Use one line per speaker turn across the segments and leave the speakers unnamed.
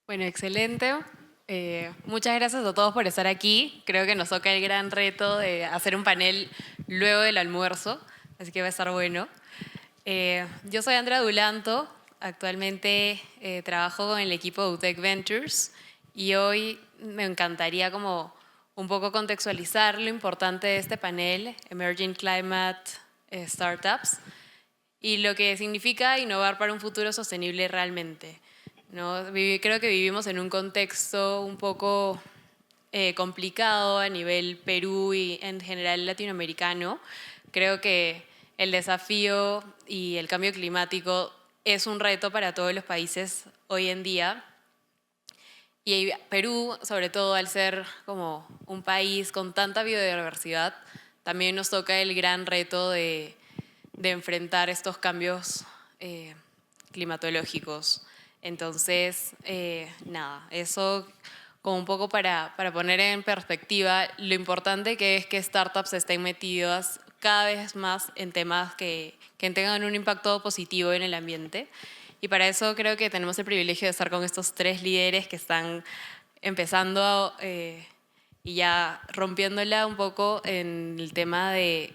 Bueno, excelente. Muchas gracias a todos por estar aquí. Creo que nos toca el gran reto de hacer un panel luego del almuerzo, así que va a estar bueno. Yo soy Andrea Dulanto, actualmente trabajo con el equipo de UTEC Ventures y hoy me encantaría como un poco contextualizar lo importante de este panel, Emerging Climate Startups, y lo que significa innovar para un futuro sostenible realmente, ¿no? Creo que vivimos en un contexto un poco complicado a nivel Perú y en general latinoamericano. Creo que el desafío y el cambio climático es un reto para todos los países hoy en día. Y Perú, sobre todo al ser como un país con tanta biodiversidad, también nos toca el gran reto de enfrentar estos cambios eh, climatológicos. Entonces, nada, eso como un poco para poner en perspectiva lo importante que es que startups estén metidas cada vez más en temas que tengan un impacto positivo en el ambiente. Y para eso creo que tenemos el privilegio de estar con estos tres líderes que están empezando y ya rompiéndola un poco en el tema de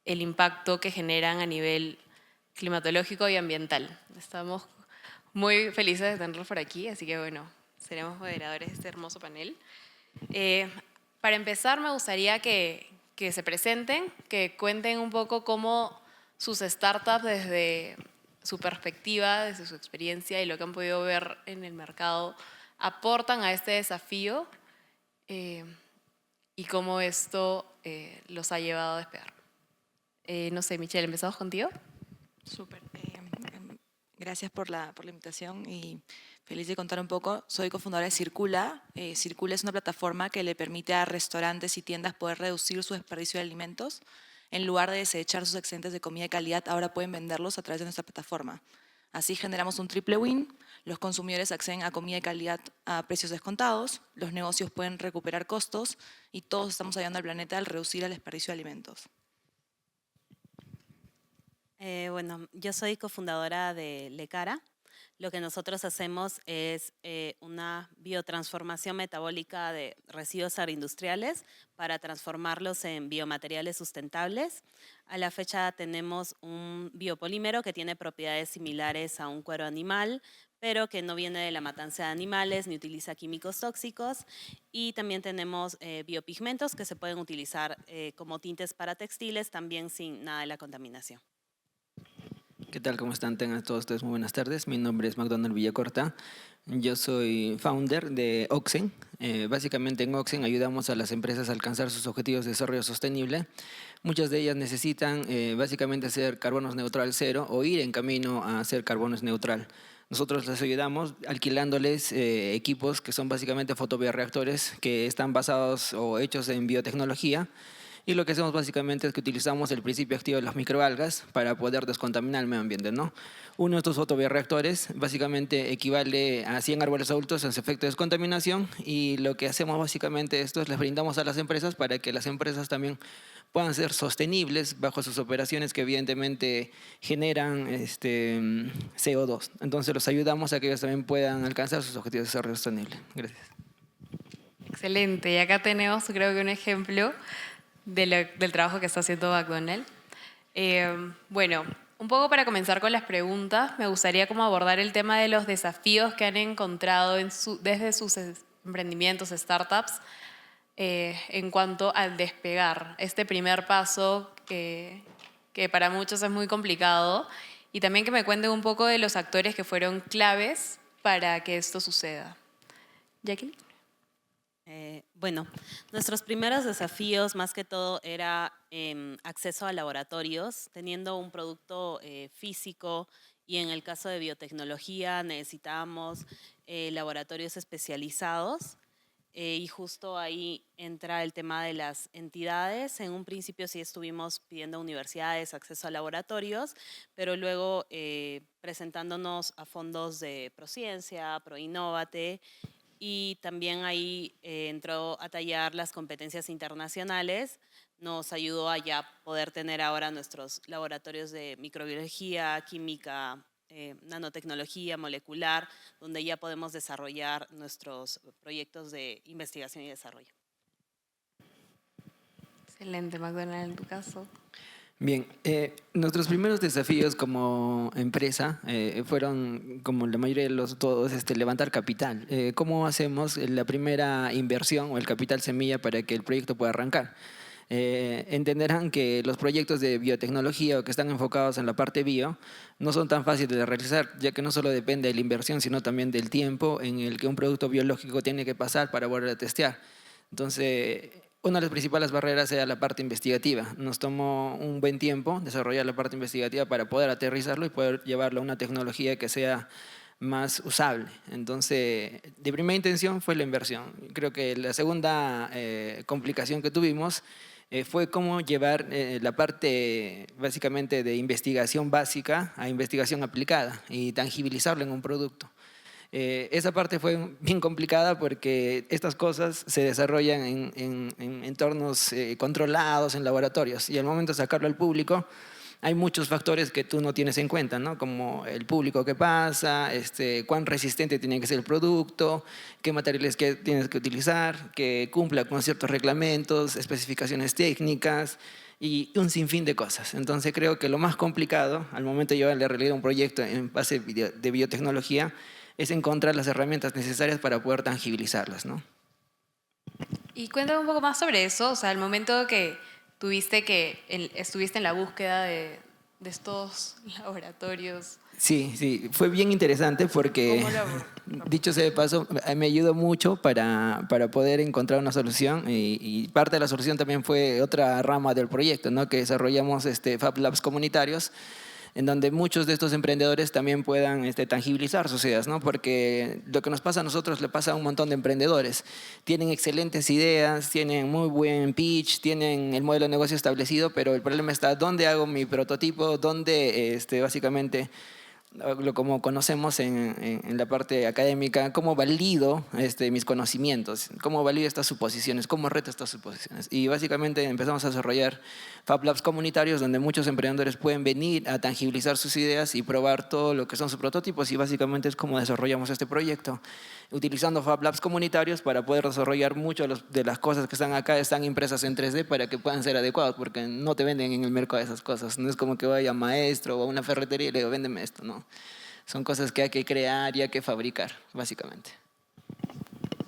el impacto que generan a nivel climatológico y ambiental. Estamos muy felices de tenerlos por aquí, así que bueno, seremos moderadores de este hermoso panel. Eh, para empezar, me gustaría que se presenten, que cuenten un poco cómo sus startups desde su perspectiva, desde su experiencia y lo que han podido ver en el mercado aportan a este desafío eh, y cómo esto los ha llevado a despegar. No sé, Michelle, ¿empezamos contigo?
Súper. Gracias por la invitación y feliz de contar un poco. Soy cofundadora de Circula. Circula es una plataforma que le permite a restaurantes y tiendas poder reducir su desperdicio de alimentos. En lugar de desechar sus excedentes de comida de calidad, ahora pueden venderlos a través de nuestra plataforma. Así generamos un triple win. Los consumidores acceden a comida de calidad a precios descontados, los negocios pueden recuperar costos y todos estamos ayudando al planeta al reducir el desperdicio de alimentos.
Bueno, yo soy cofundadora de Lecara. Lo que nosotros hacemos es una biotransformación metabólica de residuos agroindustriales para transformarlos en biomateriales sustentables. A la fecha tenemos un biopolímero que tiene propiedades similares a un cuero animal, pero que no viene de la matanza de animales ni utiliza químicos tóxicos. Y también tenemos biopigmentos que se pueden utilizar como tintes para textiles, también sin nada de la contaminación.
¿Qué tal? ¿Cómo están? Tengan todos ustedes muy buenas tardes. Mi nombre es McDonald Villacorta. Yo soy founder de Oxen. Básicamente en Oxen ayudamos a las empresas a alcanzar sus objetivos de desarrollo sostenible. Muchas de ellas necesitan básicamente ser carbonos neutral cero o ir en camino a ser carbonos neutral. Nosotros les ayudamos alquilándoles equipos que son básicamente fotobioreactores que están basados o hechos en biotecnología. Y lo que hacemos básicamente es que utilizamos el principio activo de las microalgas para poder descontaminar el medio ambiente, ¿no? Uno de estos fotobioreactores básicamente equivale a 100 árboles adultos en su efecto de descontaminación y lo que hacemos básicamente esto es les brindamos a las empresas para que las empresas también puedan ser sostenibles bajo sus operaciones que evidentemente generan CO2. Entonces los ayudamos a que ellos también puedan alcanzar sus objetivos de desarrollo sostenible. Gracias.
Excelente. Y acá tenemos, creo que un ejemplo del trabajo que está haciendo McDonald's. Bueno, un poco para comenzar con las preguntas, me gustaría como abordar el tema de los desafíos que han encontrado desde sus emprendimientos, startups, en cuanto al despegar. Este primer paso que para muchos es muy complicado y también que me cuenten un poco de los actores que fueron claves para que esto suceda. Jacqueline.
Bueno, nuestros primeros desafíos más que todo era acceso a laboratorios, teniendo un producto físico y en el caso de biotecnología necesitábamos laboratorios especializados y justo ahí entra el tema de las entidades. En un principio sí estuvimos pidiendo a universidades acceso a laboratorios, pero luego presentándonos a fondos de Prociencia, Proinnovate, y también ahí entró a tallar las competencias internacionales, nos ayudó a ya poder tener ahora nuestros laboratorios de microbiología, química nanotecnología molecular, donde ya podemos desarrollar nuestros proyectos de investigación y desarrollo.
Excelente, McDonald, en tu caso.
Bien, nuestros primeros desafíos como empresa fueron, como la mayoría de los todos, levantar capital. ¿Cómo hacemos la primera inversión o el capital semilla para que el proyecto pueda arrancar? Entenderán que los proyectos de biotecnología o que están enfocados en la parte bio no son tan fáciles de realizar, ya que no solo depende de la inversión, sino también del tiempo en el que un producto biológico tiene que pasar para volver a testear. Entonces, una de las principales barreras era la parte investigativa. Nos tomó un buen tiempo desarrollar la parte investigativa para poder aterrizarlo y poder llevarlo a una tecnología que sea más usable. Entonces, de primera intención fue la inversión. Creo que la segunda complicación que tuvimos fue cómo llevar la parte básicamente de investigación básica a investigación aplicada y tangibilizarlo en un producto. Esa parte fue bien complicada porque estas cosas se desarrollan en entornos controlados, en laboratorios, y al momento de sacarlo al público hay muchos factores que tú no tienes en cuenta, ¿no? Como el público que pasa, cuán resistente tiene que ser el producto, qué materiales que tienes que utilizar, que cumpla con ciertos reglamentos, especificaciones técnicas y un sinfín de cosas. Entonces creo que lo más complicado al momento de llevarle a realidad un proyecto en base de biotecnología es encontrar las herramientas necesarias para poder tangibilizarlas, ¿no?
Y cuéntame un poco más sobre eso, o sea, el momento que estuviste en la búsqueda de estos laboratorios.
Sí, sí, fue bien interesante porque, dicho sea de paso, me ayudó mucho para poder encontrar una solución y parte de la solución también fue otra rama del proyecto, ¿no? Que desarrollamos Fab Labs comunitarios, en donde muchos de estos emprendedores también puedan tangibilizar sus ideas, ¿no? Porque lo que nos pasa a nosotros le pasa a un montón de emprendedores. Tienen excelentes ideas, tienen muy buen pitch, tienen el modelo de negocio establecido, pero el problema está dónde hago mi prototipo, dónde básicamente lo como conocemos en la parte académica, cómo valido mis conocimientos, cómo valido estas suposiciones, cómo reto estas suposiciones. Y básicamente empezamos a desarrollar Fab Labs comunitarios donde muchos emprendedores pueden venir a tangibilizar sus ideas y probar todo lo que son sus prototipos, y básicamente es como desarrollamos este proyecto, utilizando Fab Labs comunitarios para poder desarrollar muchas de las cosas que están acá, están impresas en 3D para que puedan ser adecuados, porque no te venden en el mercado esas cosas. No es como que vaya a maestro o a una ferretería y le digo, véndeme esto, no. Son cosas que hay que crear y hay que fabricar, básicamente.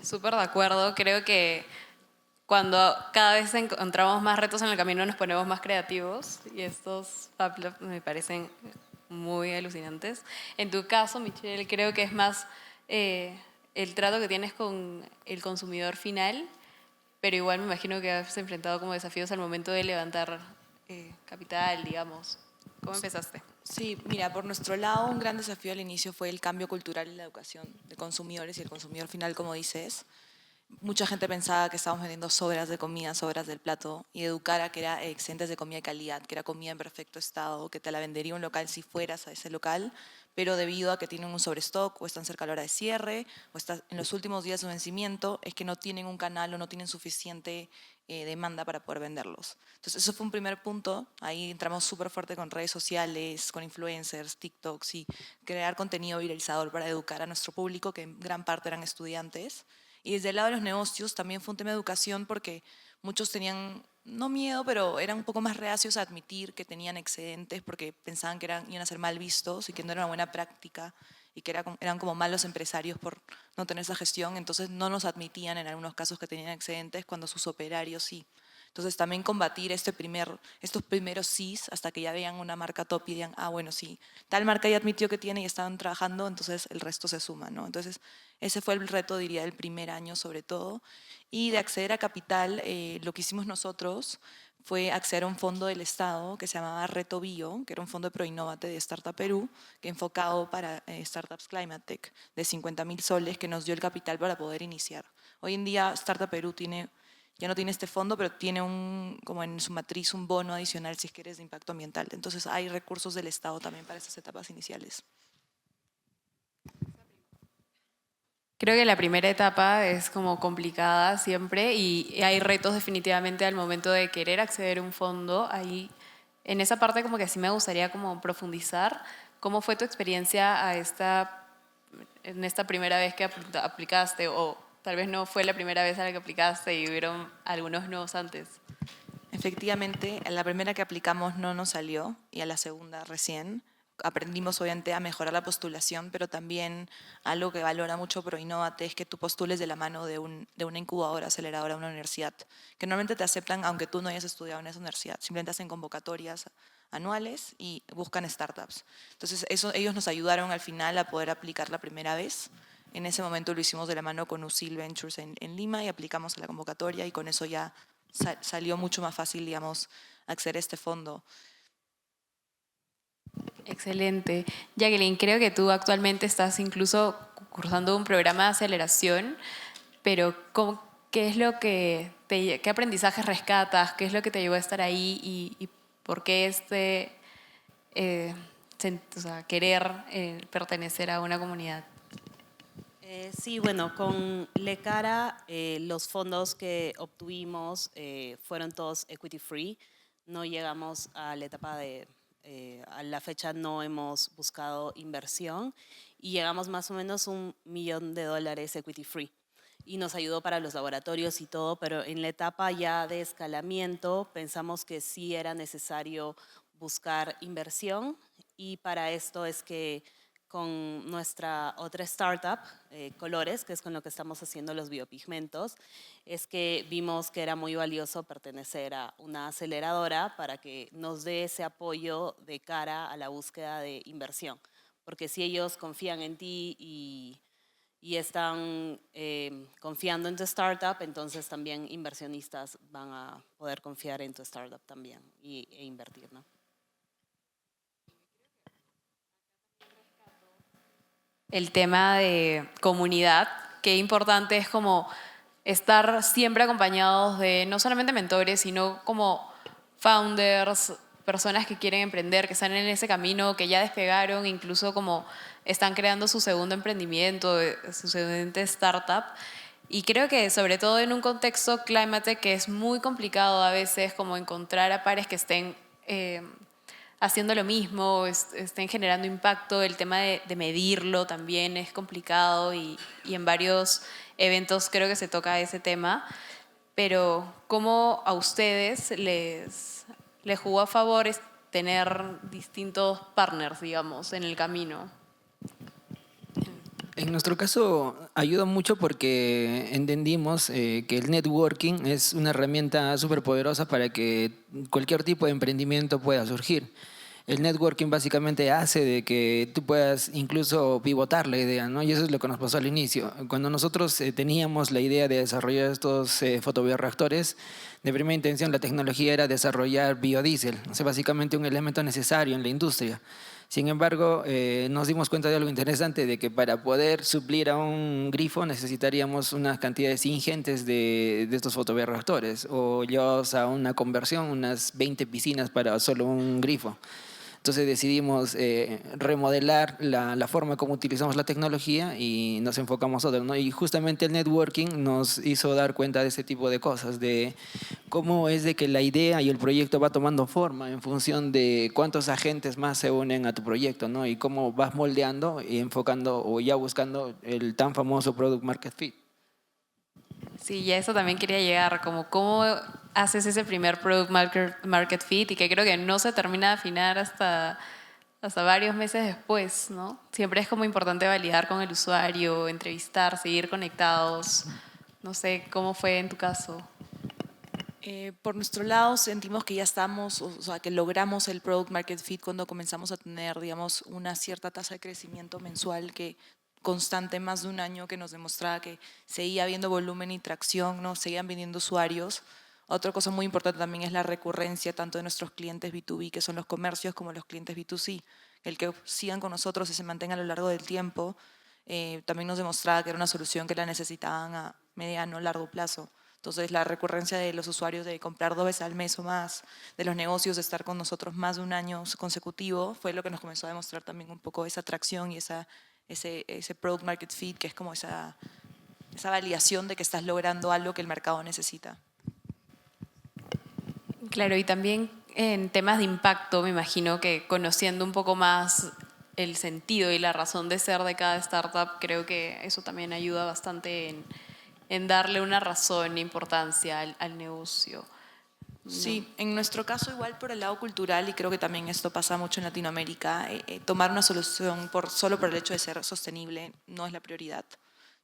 Súper de acuerdo, creo que cuando cada vez encontramos más retos en el camino nos ponemos más creativos y estos Fab Labs me parecen muy alucinantes. En tu caso, Michelle, creo que es más el trato que tienes con el consumidor final, pero igual me imagino que has enfrentado como desafíos al momento de levantar capital, digamos. ¿Cómo empezaste?
Sí, mira, por nuestro lado un gran desafío al inicio fue el cambio cultural en la educación de consumidores y el consumidor final, como dices. Mucha gente pensaba que estábamos vendiendo sobras de comida, sobras del plato, y educar a que era excedentes de comida de calidad, que era comida en perfecto estado, que te la vendería un local si fueras a ese local, pero debido a que tienen un sobrestock o están cerca a la hora de cierre o están en los últimos días de su vencimiento, es que no tienen un canal o no tienen suficiente demanda para poder venderlos. Entonces eso fue un primer punto, ahí entramos súper fuerte con redes sociales, con influencers, TikToks y crear contenido viralizador para educar a nuestro público, que en gran parte eran estudiantes. Y desde el lado de los negocios también fue un tema de educación porque muchos tenían, no miedo, pero eran un poco más reacios a admitir que tenían excedentes porque pensaban que iban a ser mal vistos y que no era una buena práctica y que eran como malos empresarios por no tener esa gestión. Entonces no nos admitían en algunos casos que tenían excedentes cuando sus operarios sí. Entonces también combatir estos primeros sís hasta que ya vean una marca top y digan, ah, bueno, sí, tal marca ya admitió que tiene y estaban trabajando, entonces el resto se suma, ¿no? Entonces ese fue el reto, diría, del primer año sobre todo. Y de acceder a capital, lo que hicimos nosotros fue acceder a un fondo del Estado que se llamaba Reto Bio, que era un fondo de Proinnovate de Startup Perú, que enfocado para startups Climate Tech, de 50.000 soles, que nos dio el capital para poder iniciar. Hoy en día Startup Perú ya no tiene este fondo, pero tiene como en su matriz un bono adicional si es que eres de impacto ambiental. Entonces hay recursos del Estado también para esas etapas iniciales.
Creo que la primera etapa es como complicada siempre y hay retos definitivamente al momento de querer acceder a un fondo. Ahí, en esa parte como que sí me gustaría como profundizar, ¿cómo fue tu experiencia en esta primera vez que aplicaste? O tal vez no fue la primera vez a la que aplicaste y hubieron algunos no's antes.
Efectivamente, a la primera que aplicamos no nos salió y a la segunda recién. Aprendimos obviamente a mejorar la postulación, pero también algo que valora mucho ProInnovate es que tú postules de la mano de una incubadora, aceleradora de una universidad, que normalmente te aceptan aunque tú no hayas estudiado en esa universidad. Simplemente hacen convocatorias anuales y buscan startups. Entonces, ellos nos ayudaron al final a poder aplicar la primera vez. En ese momento lo hicimos de la mano con USIL Ventures en Lima y aplicamos a la convocatoria y con eso ya salió mucho más fácil, digamos, acceder a este fondo.
Excelente. Jacqueline, creo que tú actualmente estás incluso cursando un programa de aceleración, pero ¿qué es lo que qué aprendizajes rescatas? ¿Qué es lo que te llevó a estar ahí y por qué o sea, querer pertenecer a una comunidad?
Sí, bueno, con Lecara los fondos que obtuvimos fueron todos equity free. No llegamos a la etapa a la fecha no hemos buscado inversión y llegamos más o menos $1 millón equity free. Y nos ayudó para los laboratorios y todo, pero en la etapa ya de escalamiento pensamos que sí era necesario buscar inversión y para esto es que con nuestra otra startup, Colores, que es con lo que estamos haciendo los biopigmentos, es que vimos que era muy valioso pertenecer a una aceleradora para que nos dé ese apoyo de cara a la búsqueda de inversión. Porque si ellos confían en ti y están confiando en tu startup, entonces también inversionistas van a poder confiar en tu startup también e invertir, ¿no?
El tema de comunidad, qué importante es como estar siempre acompañados de no solamente mentores, sino como founders, personas que quieren emprender, que están en ese camino, que ya despegaron, incluso como están creando su segundo emprendimiento, su siguiente startup. Y creo que sobre todo en un contexto climate que es muy complicado a veces como encontrar a pares que estén haciendo lo mismo, estén generando impacto, el tema de medirlo también es complicado y en varios eventos creo que se toca ese tema, pero ¿cómo a ustedes les jugó a favor tener distintos partners, digamos, en el camino?
En nuestro caso ayuda mucho porque entendimos que el networking es una herramienta súper poderosa para que cualquier tipo de emprendimiento pueda surgir. El networking básicamente hace de que tú puedas incluso pivotar la idea, ¿no? Y eso es lo que nos pasó al inicio. Cuando nosotros teníamos la idea de desarrollar estos fotobioreactores, de primera intención la tecnología era desarrollar biodiesel, o sea, básicamente un elemento necesario en la industria. Sin embargo, nos dimos cuenta de algo interesante, de que para poder suplir a un grifo necesitaríamos unas cantidades ingentes de estos fotobioreactores, o llevados a una conversión, unas 20 piscinas para solo un grifo. Entonces decidimos remodelar la forma como utilizamos la tecnología y nos enfocamos a otro, ¿no? Y justamente el networking nos hizo dar cuenta de ese tipo de cosas, de cómo es de que la idea y el proyecto va tomando forma en función de cuántos agentes más se unen a tu proyecto, ¿no? Y cómo vas moldeando y enfocando o ya buscando el tan famoso product market fit.
Sí, y a eso también quería llegar, como cómo haces ese primer product market fit y que creo que no se termina de afinar hasta varios meses después, ¿no? Siempre es como importante validar con el usuario, entrevistar, seguir conectados. No sé, ¿cómo fue en tu caso?
Por nuestro lado sentimos que ya estamos, o sea, que logramos el product market fit cuando comenzamos a tener, digamos, una cierta tasa de crecimiento mensual que constante, más de un año, que nos demostraba que seguía habiendo volumen y tracción, ¿no? Seguían viniendo usuarios. Otra cosa muy importante también es la recurrencia tanto de nuestros clientes B2B, que son los comercios, como los clientes B2C. El que sigan con nosotros y se mantengan a lo largo del tiempo también nos demostraba que era una solución que la necesitaban a mediano o largo plazo. Entonces, la recurrencia de los usuarios de comprar 2 veces al mes o más, de los negocios de estar con nosotros más de un año consecutivo, fue lo que nos comenzó a demostrar también un poco esa atracción y ese product market fit, que es como esa validación de que estás logrando algo que el mercado necesita.
Claro, y también en temas de impacto, me imagino que conociendo un poco más el sentido y la razón de ser de cada startup, creo que eso también ayuda bastante en darle una razón e importancia al negocio.
Sí, en nuestro caso igual por el lado cultural, y creo que también esto pasa mucho en Latinoamérica, tomar una solución solo por el hecho de ser sostenible no es la prioridad.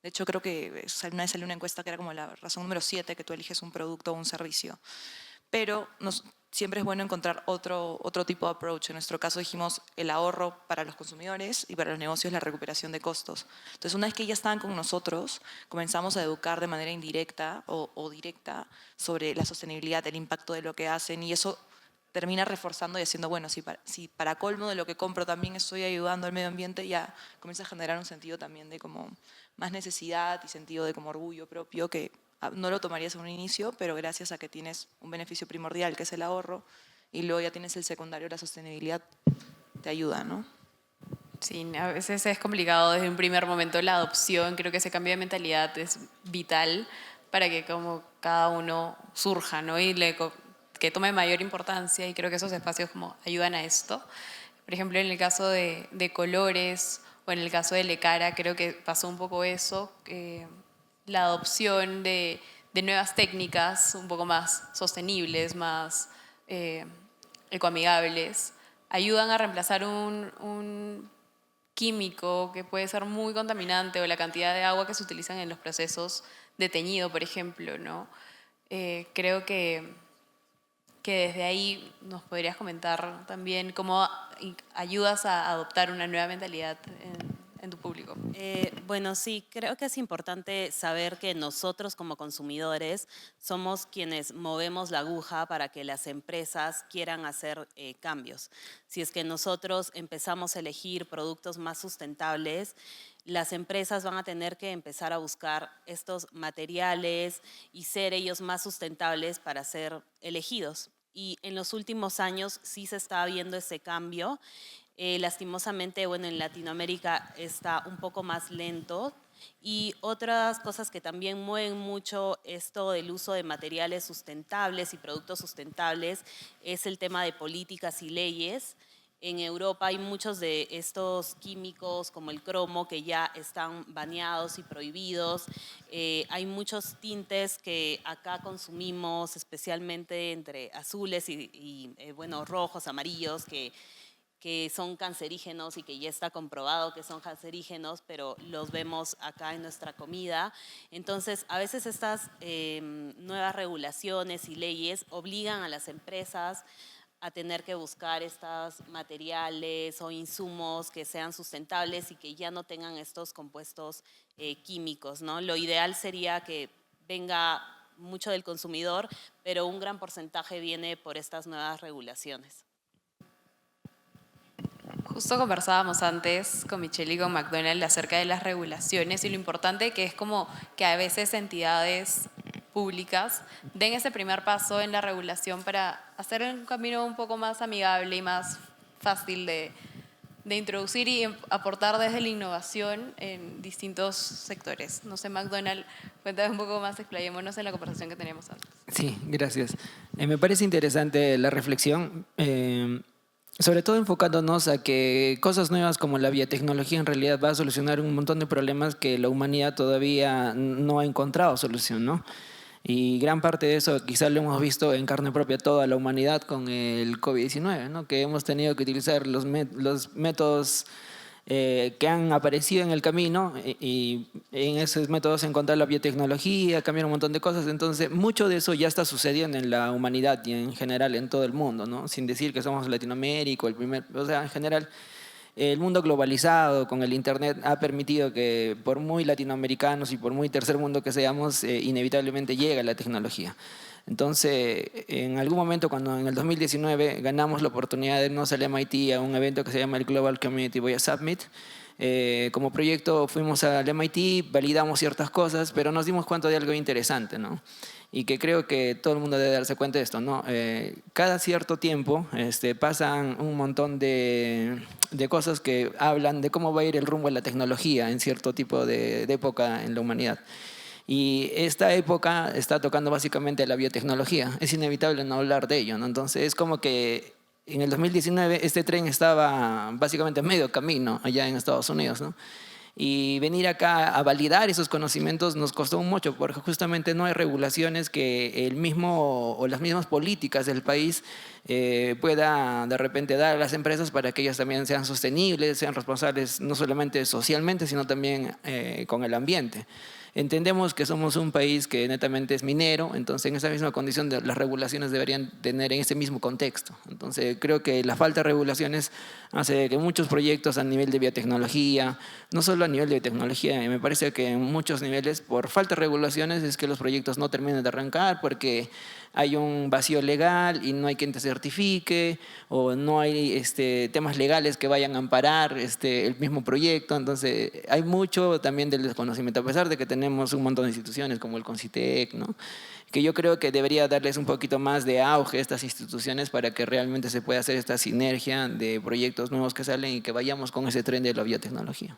De hecho, creo que una vez salió una encuesta que era como la razón número 7, que tú eliges un producto o un servicio. Pero siempre es bueno encontrar otro tipo de approach. En nuestro caso dijimos el ahorro para los consumidores y para los negocios la recuperación de costos. Entonces, una vez que ya estaban con nosotros, comenzamos a educar de manera indirecta o directa sobre la sostenibilidad, el impacto de lo que hacen, y eso termina reforzando y haciendo, bueno, si para colmo de lo que compro también estoy ayudando al medio ambiente, ya comienza a generar un sentido también de como más necesidad y sentido de como orgullo propio que no lo tomarías en un inicio, pero gracias a que tienes un beneficio primordial, que es el ahorro, y luego ya tienes el secundario, la sostenibilidad, te ayuda, ¿no?
Sí, a veces es complicado desde un primer momento la adopción. Creo que ese cambio de mentalidad es vital para que como cada uno surja, ¿no? Y que tome mayor importancia, y creo que esos espacios como ayudan a esto. Por ejemplo, en el caso de colores o en el caso de Lecara, creo que pasó un poco eso, la adopción de nuevas técnicas un poco más sostenibles, más ecoamigables, ayudan a reemplazar un químico que puede ser muy contaminante, o la cantidad de agua que se utilizan en los procesos de teñido, por ejemplo, ¿no? Creo que desde ahí nos podrías comentar también cómo ayudas a adoptar una nueva mentalidad en tu público.
Bueno, sí, creo que es importante saber que nosotros como consumidores somos quienes movemos la aguja para que las empresas quieran hacer cambios. Si es que nosotros empezamos a elegir productos más sustentables, las empresas van a tener que empezar a buscar estos materiales y ser ellos más sustentables para ser elegidos. Y en los últimos años sí se está viendo ese cambio. Lastimosamente, bueno, en Latinoamérica está un poco más lento. Y otras cosas que también mueven mucho esto del uso de materiales sustentables y productos sustentables es el tema de políticas y leyes. En Europa hay muchos de estos químicos como el cromo que ya están baneados y prohibidos. Hay muchos tintes que acá consumimos, especialmente entre azules bueno, rojos, amarillos, que son cancerígenos y que ya está comprobado que son cancerígenos, pero los vemos acá en nuestra comida. Entonces, a veces estas nuevas regulaciones y leyes obligan a las empresas a tener que buscar estos materiales o insumos que sean sustentables y que ya no tengan estos compuestos químicos, ¿no? Lo ideal sería que venga mucho del consumidor, pero un gran porcentaje viene por estas nuevas regulaciones.
Justo conversábamos antes con Michelle y con McDonald acerca de las regulaciones y lo importante que es como que a veces entidades públicas den ese primer paso en la regulación para hacer un camino un poco más amigable y más fácil de introducir y aportar desde la innovación en distintos sectores. No sé, McDonald, cuéntame un poco más, explayémonos en la conversación que teníamos antes.
Sí, gracias. Me parece interesante la reflexión, sobre todo enfocándonos a que cosas nuevas como la biotecnología en realidad va a solucionar un montón de problemas que la humanidad todavía no ha encontrado solución, ¿no? Y gran parte de eso quizás lo hemos visto en carne propia toda la humanidad con el COVID-19, ¿no? Que hemos tenido que utilizar los métodos que han aparecido en el camino y en esos métodos encontrar la biotecnología, cambiar un montón de cosas. Entonces, mucho de eso ya está sucediendo en la humanidad y en general en todo el mundo, ¿no? Sin decir que somos Latinoamérica, o sea, en general. El mundo globalizado con el Internet ha permitido que por muy latinoamericanos y por muy tercer mundo que seamos, inevitablemente llega la tecnología. Entonces, en algún momento cuando en el 2019 ganamos la oportunidad de irnos al MIT a un evento que se llama el Global Community Voice Summit, como proyecto fuimos al MIT, validamos ciertas cosas, pero nos dimos cuenta de algo interesante, ¿no? Y que creo que todo el mundo debe darse cuenta de esto, ¿no? Cada cierto tiempo pasan un montón de cosas que hablan de cómo va a ir el rumbo de la tecnología en cierto tipo de época en la humanidad. Y esta época está tocando básicamente la biotecnología. Es inevitable no hablar de ello, ¿no? Entonces es como que en el 2019 este tren estaba básicamente a medio camino allá en Estados Unidos, ¿no? Y venir acá a validar esos conocimientos nos costó mucho porque justamente no hay regulaciones que el mismo o las mismas políticas del país pueda de repente dar a las empresas para que ellas también sean sostenibles, sean responsables no solamente socialmente, sino también con el ambiente. Entendemos que somos un país que netamente es minero, entonces en esa misma condición las regulaciones deberían tener en ese mismo contexto. Entonces creo que la falta de regulaciones hace que muchos proyectos a nivel de biotecnología, no solo a nivel de biotecnología, me parece que en muchos niveles por falta de regulaciones es que los proyectos no terminan de arrancar porque hay un vacío legal y no hay quien te certifique o no hay temas legales que vayan a amparar el mismo proyecto. Entonces hay mucho también del desconocimiento, a pesar de que tenemos un montón de instituciones como el CONCITEC, ¿no? Que yo creo que debería darles un poquito más de auge a estas instituciones para que realmente se pueda hacer esta sinergia de proyectos nuevos que salen y que vayamos con ese tren de la biotecnología.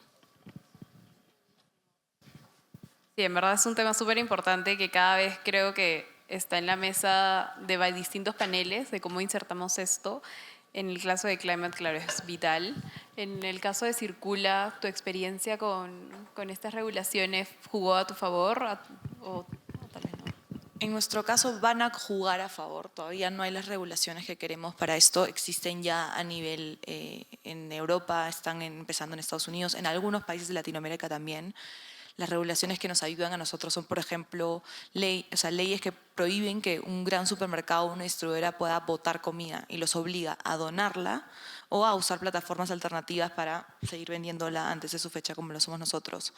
Sí, en verdad es un tema súper importante que cada vez creo que está en la mesa de distintos paneles de cómo insertamos esto. En el caso de Climate, claro, es vital. En el caso de Circula, ¿tu experiencia con estas regulaciones jugó a tu favor o tal vez no?
En nuestro caso van a jugar a favor, todavía no hay las regulaciones que queremos para esto, existen ya a nivel en Europa, están empezando en Estados Unidos, en algunos países de Latinoamérica también. Las regulaciones que nos ayudan a nosotros son, por ejemplo, leyes que prohíben que un gran supermercado o una distribuidora pueda botar comida y los obliga a donarla o a usar plataformas alternativas para seguir vendiéndola antes de su fecha como lo somos nosotros.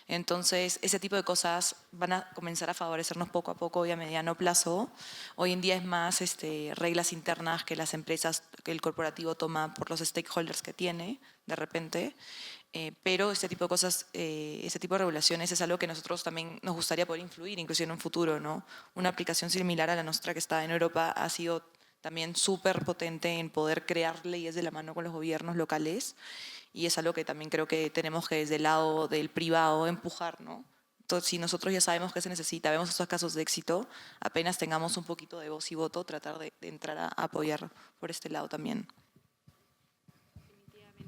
Entonces, ese tipo de cosas van a comenzar a favorecernos poco a poco y a mediano plazo. Hoy en día es más reglas internas que las empresas, que el corporativo toma por los stakeholders que tiene de repente. Pero este tipo de cosas, este tipo de regulaciones es algo que nosotros también nos gustaría poder influir, incluso en un futuro, ¿no? Una aplicación similar a la nuestra que está en Europa ha sido también súper potente en poder crear leyes de la mano con los gobiernos locales y es algo que también creo que tenemos que desde el lado del privado empujar, ¿no? Entonces, si nosotros ya sabemos que se necesita, vemos estos casos de éxito, apenas tengamos un poquito de voz y voto, tratar de entrar a apoyar por este lado también.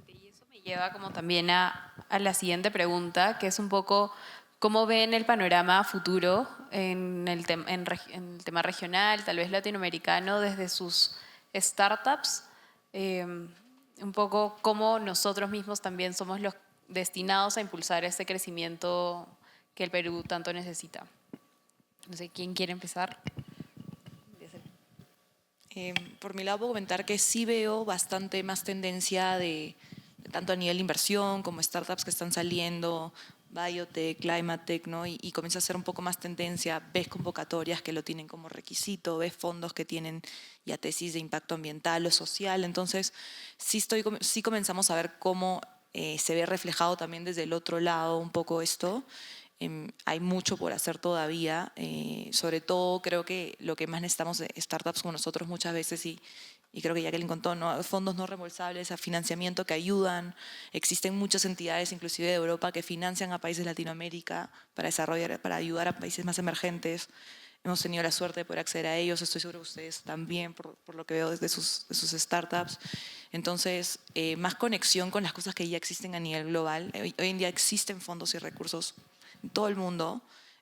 Y eso me lleva como también a la siguiente pregunta, que es un poco cómo ven el panorama futuro en el tema regional, tal vez latinoamericano, desde sus startups, un poco cómo nosotros mismos también somos los destinados a impulsar ese crecimiento que el Perú tanto necesita. No sé, ¿quién quiere empezar?
Por mi lado puedo comentar que sí veo bastante más tendencia de tanto a nivel de inversión como startups que están saliendo, biotech, climate tech, ¿no? Y comienza a ser un poco más tendencia, ves convocatorias que lo tienen como requisito, ves fondos que tienen ya tesis de impacto ambiental o social, entonces sí comenzamos a ver cómo se ve reflejado también desde el otro lado un poco esto. Hay mucho por hacer todavía, sobre todo creo que lo que más necesitamos de startups como nosotros muchas veces y creo que Jacqueline contó, ¿no? Fondos no reembolsables, a financiamiento que ayudan. Existen muchas entidades, inclusive de Europa, que financian a países de Latinoamérica para desarrollar, para ayudar a países más emergentes. Hemos tenido la suerte de poder acceder a ellos, estoy seguro que ustedes también, por lo que veo desde sus startups. Entonces, más conexión con las cosas que ya existen a nivel global. Hoy en día existen fondos y recursos en todo el mundo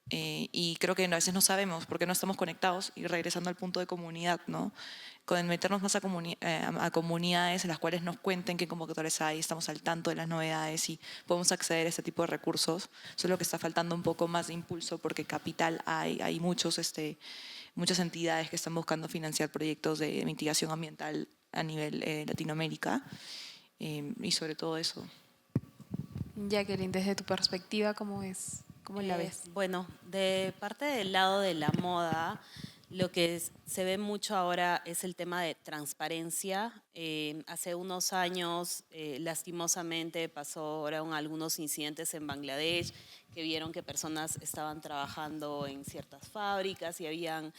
y creo que a veces no sabemos porque no estamos conectados y regresando al punto de comunidad, ¿no? Con meternos más a comunidades en las cuales nos cuenten qué convocatorias hay, estamos al tanto de las novedades y podemos acceder a este tipo de recursos. Eso es lo que está faltando un poco más de impulso porque capital hay muchas entidades que están buscando financiar proyectos de mitigación ambiental a nivel Latinoamérica y sobre todo eso.
Jacqueline, desde tu perspectiva, ¿cómo es? ¿Cómo la ves?
Bueno, de parte del lado de la moda, lo que se ve mucho ahora es el tema de transparencia. Hace unos años, lastimosamente, pasaron algunos incidentes en Bangladesh que vieron que personas estaban trabajando en ciertas fábricas y habían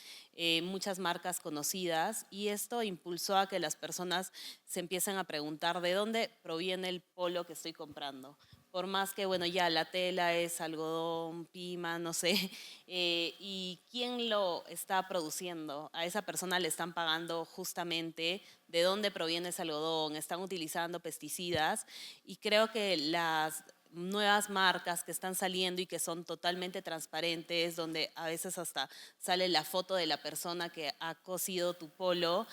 muchas marcas conocidas y esto impulsó a que las personas se empiecen a preguntar de dónde proviene el polo que estoy comprando. por más que, bueno, ya la tela es algodón, pima, no sé, y quién lo está produciendo. A esa persona le están pagando justamente de dónde proviene ese algodón, están utilizando pesticidas y creo que las nuevas marcas que están saliendo y que son totalmente transparentes, donde a veces hasta sale la foto de la persona que ha cosido tu polo,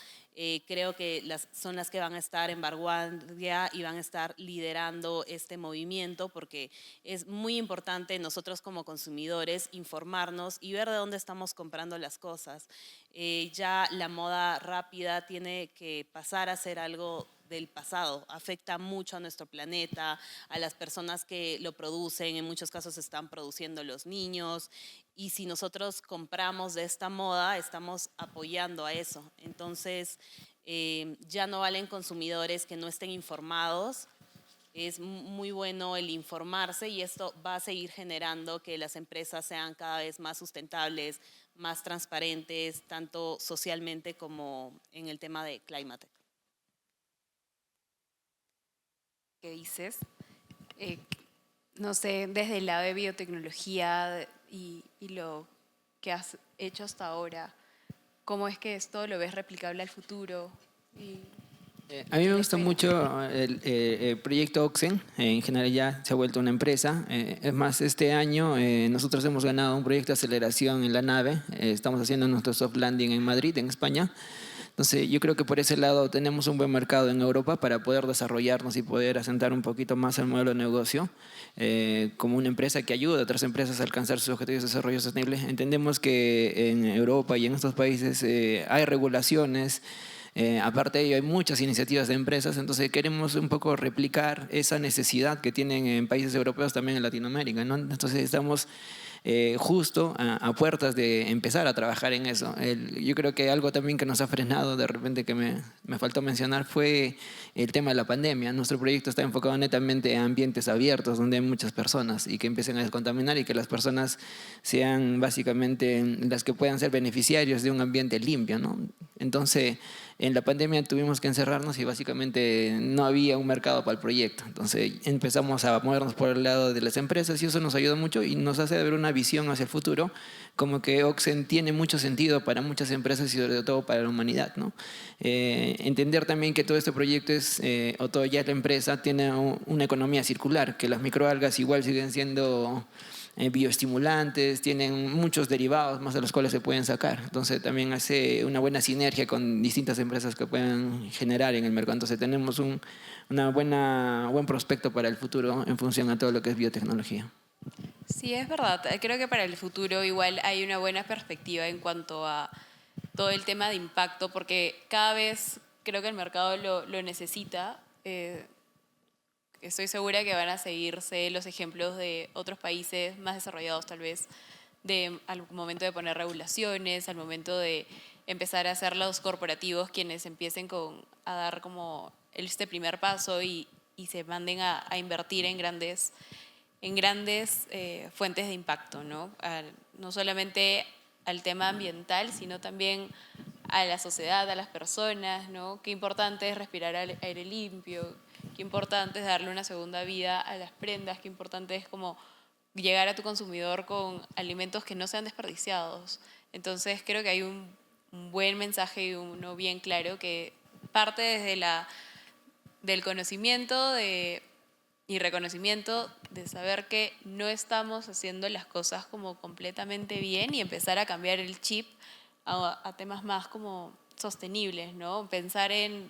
creo que son las que van a estar en vanguardia y van a estar liderando este movimiento porque es muy importante nosotros como consumidores informarnos y ver de dónde estamos comprando las cosas. Ya la moda rápida tiene que pasar a ser algo del pasado, afecta mucho a nuestro planeta, a las personas que lo producen, en muchos casos están produciendo los niños, y si nosotros compramos de esta moda, estamos apoyando a eso. Entonces, ya no valen consumidores que no estén informados. Es muy bueno el informarse y esto va a seguir generando que las empresas sean cada vez más sustentables, más transparentes, tanto socialmente como en el tema de climate.
¿Qué dices? Eh, no sé, desde el lado de biotecnología y lo que has hecho hasta ahora, ¿cómo es que esto lo ves replicable al futuro? Y
A mí
¿qué
me
le
gusta
esperas?
mucho el proyecto Oxen. En general ya se ha vuelto una empresa. Es más, este año nosotros hemos ganado un proyecto de aceleración en la nave. Estamos haciendo nuestro soft landing en Madrid, en España. Entonces, yo creo que por ese lado tenemos un buen mercado en Europa para poder desarrollarnos y poder asentar un poquito más el modelo de negocio como una empresa que ayuda a otras empresas a alcanzar sus objetivos de desarrollo sostenible. Entendemos que en Europa y en estos países hay regulaciones. Aparte de ello, hay muchas iniciativas de empresas, entonces queremos un poco replicar esa necesidad que tienen en países europeos, también en Latinoamérica, ¿no? Entonces estamos justo a puertas de empezar a trabajar en eso. Yo creo que algo también que nos ha frenado, de repente que me faltó mencionar, fue el tema de la pandemia. Nuestro proyecto está enfocado netamente a ambientes abiertos, donde hay muchas personas y que empiecen a descontaminar y que las personas sean básicamente las que puedan ser beneficiarios de un ambiente limpio, ¿no? Entonces, en la pandemia tuvimos que encerrarnos y básicamente no había un mercado para el proyecto. Entonces empezamos a movernos por el lado de las empresas y eso nos ayuda mucho y nos hace ver una visión hacia el futuro, como que Oxen tiene mucho sentido para muchas empresas y sobre todo para la humanidad, ¿no? Entender también que todo este proyecto o todo ya la empresa tiene una economía circular, que las microalgas igual siguen siendo bioestimulantes, tienen muchos derivados más de los cuales se pueden sacar. Entonces también hace una buena sinergia con distintas empresas que pueden generar en el mercado. Entonces tenemos buen prospecto para el futuro en función a todo lo que es biotecnología.
Sí, es verdad. Creo que para el futuro igual hay una buena perspectiva en cuanto a todo el tema de impacto, porque cada vez creo que el mercado lo necesita. Estoy segura que van a seguirse los ejemplos de otros países más desarrollados tal vez, al momento de poner regulaciones, al momento de empezar a ser los corporativos quienes empiecen a dar como este primer paso y se manden a invertir en grandes fuentes de impacto, ¿no? No solamente al tema ambiental, sino también a la sociedad, a las personas, ¿no? Qué importante es respirar aire limpio, qué importante es darle una segunda vida a las prendas, qué importante es como llegar a tu consumidor con alimentos que no sean desperdiciados. Entonces creo que hay un buen mensaje y uno bien claro que parte desde del conocimiento y reconocimiento de saber que no estamos haciendo las cosas como completamente bien y empezar a cambiar el chip a temas más como sostenibles, ¿no? Pensar en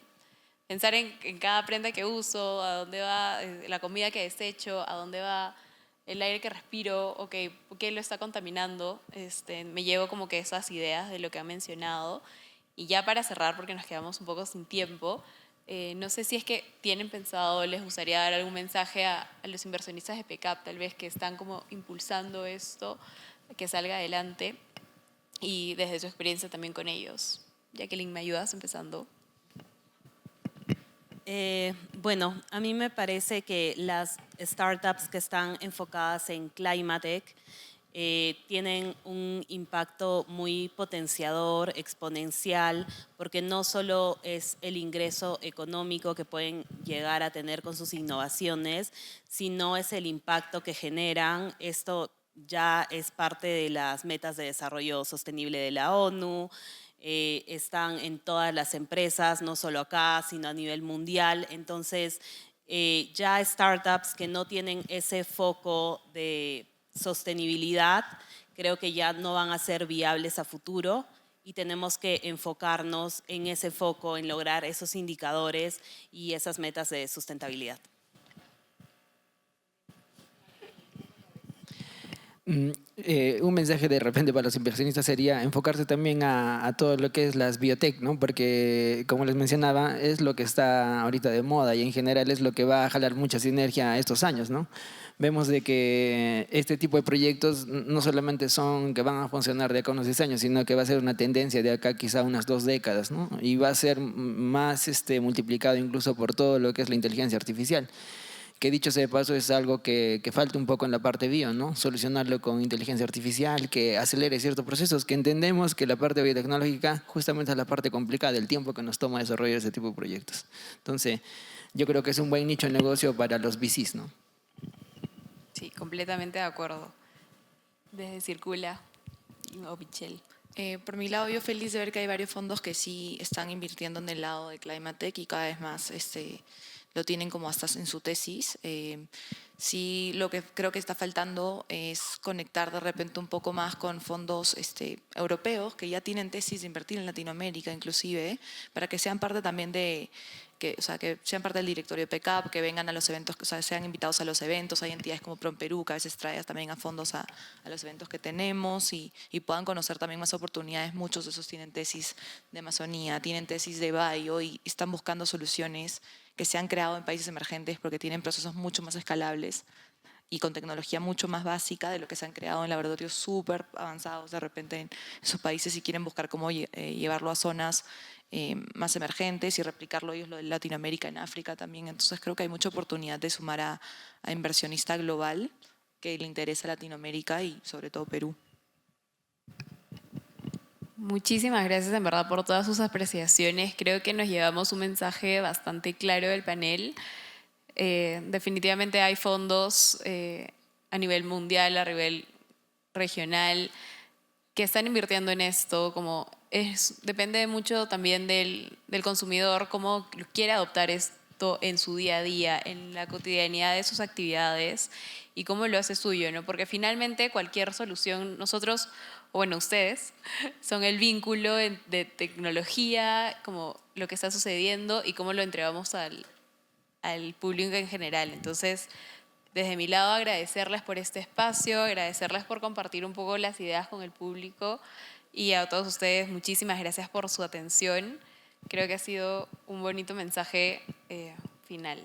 cada prenda que uso, a dónde va la comida que desecho, a dónde va el aire que respiro, ok, ¿qué lo está contaminando? Me llevo como que esas ideas de lo que ha mencionado. Y ya para cerrar, porque nos quedamos un poco sin tiempo, no sé si es que tienen pensado, les gustaría dar algún mensaje a los inversionistas de PCAP, tal vez que están como impulsando esto, que salga adelante, y desde su experiencia también con ellos. Jacqueline, ¿me ayudas empezando?
Bueno, a mí me parece que las startups que están enfocadas en Climatech tienen un impacto muy potenciador, exponencial, porque no solo es el ingreso económico que pueden llegar a tener con sus innovaciones, sino es el impacto que generan. Esto ya es parte de las metas de desarrollo sostenible de la ONU, están en todas las empresas, no solo acá, sino a nivel mundial. Entonces, ya startups que no tienen ese foco de sostenibilidad, creo que ya no van a ser viables a futuro y tenemos que enfocarnos en ese foco, en lograr esos indicadores y esas metas de sustentabilidad.
Un mensaje de repente para los inversionistas sería enfocarse también a todo lo que es las biotech, ¿no? Porque, como les mencionaba, es lo que está ahorita de moda y en general es lo que va a jalar mucha sinergia estos años, ¿no? Vemos de que este tipo de proyectos no solamente son que van a funcionar de acá a unos 10 años, sino que va a ser una tendencia de acá quizá unas 2 décadas, ¿no? Y va a ser más multiplicado incluso por todo lo que es la inteligencia artificial, que dicho sea de paso es algo que falta un poco en la parte bio, ¿no? Solucionarlo con inteligencia artificial, que acelere ciertos procesos, que entendemos que la parte biotecnológica justamente es la parte complicada, del tiempo que nos toma desarrollar ese tipo de proyectos. Entonces, yo creo que es un buen nicho de negocio para los VCs, ¿no?
Sí, completamente de acuerdo. Desde Circula o Michelle.
Por mi lado, yo feliz de ver que hay varios fondos que sí están invirtiendo en el lado de Climate Tech y cada vez más lo tienen como hasta en su tesis. Sí, lo que creo que está faltando es conectar de repente un poco más con fondos europeos que ya tienen tesis de invertir en Latinoamérica inclusive, para que sean parte también o sea, que sean parte del directorio de PECAP, que vengan a los eventos, o sea, sean invitados a los eventos. Hay entidades como PROMPERÚ que a veces trae también a fondos a los eventos que tenemos y puedan conocer también más oportunidades. Muchos de esos tienen tesis de Amazonía, tienen tesis de bio y están buscando soluciones que se han creado en países emergentes porque tienen procesos mucho más escalables y con tecnología mucho más básica de lo que se han creado en laboratorios súper avanzados de repente en esos países y quieren buscar cómo llevarlo a zonas más emergentes y replicarlo ellos lo de Latinoamérica, en África también. Entonces creo que hay mucha oportunidad de sumar a inversionista global que le interesa Latinoamérica y sobre todo Perú.
Muchísimas gracias en verdad por todas sus apreciaciones. Creo que nos llevamos un mensaje bastante claro del panel. Definitivamente hay fondos a nivel mundial, a nivel regional, que están invirtiendo en esto, depende mucho también del consumidor, cómo quiere adoptar esto en su día a día, en la cotidianidad de sus actividades y cómo lo hace suyo, ¿no? Porque finalmente cualquier solución, nosotros, o bueno, ustedes, son el vínculo de tecnología, como lo que está sucediendo y cómo lo entregamos al público en general. Entonces, desde mi lado, agradecerles por este espacio, agradecerles por compartir un poco las ideas con el público y a todos ustedes, muchísimas gracias por su atención. Creo que ha sido un bonito mensaje final.